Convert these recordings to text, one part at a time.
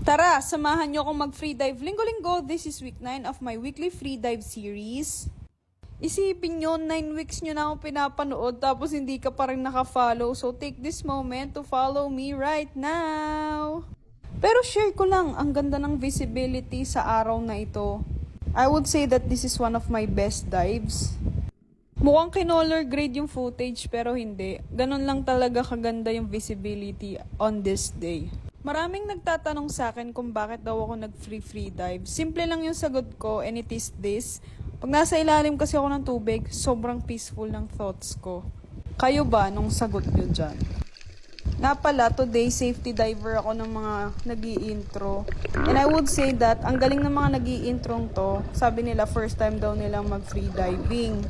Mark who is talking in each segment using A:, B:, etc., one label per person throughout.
A: Tara, samahan nyo akong mag-free dive linggo-linggo. This is week 9 of my weekly free dive series. Isipin nyo, 9 weeks nyo na akong pinapanood tapos hindi ka pa rin naka-follow. So take this moment to follow me right now. Pero share ko lang, ang ganda ng visibility sa araw na ito. I would say that this is one of my best dives. Mukhang kinolor grade yung footage pero hindi. Ganon lang talaga kaganda yung visibility on this day. Maraming nagtatanong sa akin kung bakit daw ako nag-free dive. Simple lang yung sagot ko and it is this. Pag nasa ilalim kasi ako ng tubig, sobrang peaceful ng thoughts ko. Kayo ba nung sagot nyo dyan? Nga pala, today safety diver ako ng mga nag-i-intro. And I would say that ang galing ng mga nag-i-intro to, sabi nila first time daw nilang mag-free diving.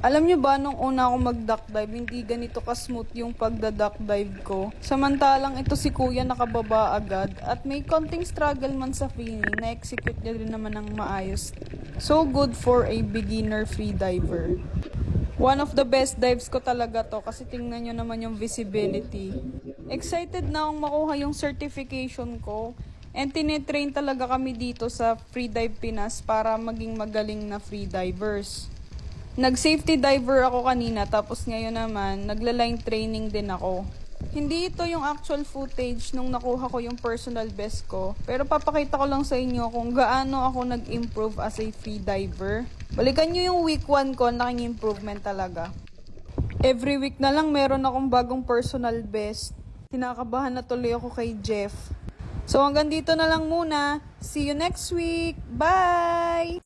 A: Alam nyo ba, nung una ako mag-duck dive, hindi ganito ka-smooth yung pagda-duck dive ko. Samantalang ito si kuya nakababa agad at may konting struggle man sa feeling, na-execute niya rin naman ng maayos. So good for a beginner free diver. One of the best dives ko talaga to kasi tingnan nyo naman yung visibility. Excited na akong makuha yung certification ko. And tinetrain talaga kami dito sa Free Dive Pinas para maging magaling na free divers. Nag-safety diver ako kanina tapos ngayon naman nagla-line training din ako. Hindi ito yung actual footage nung nakuha ko yung personal best ko. Pero papakita ko lang sa inyo kung gaano ako nag-improve as a free diver. Balikan nyo yung week 1 ko, laking improvement talaga. Every week na lang meron akong bagong personal best. Kinakabahan na tuloy ako kay Jeff. So hanggang dito na lang muna. See you next week. Bye!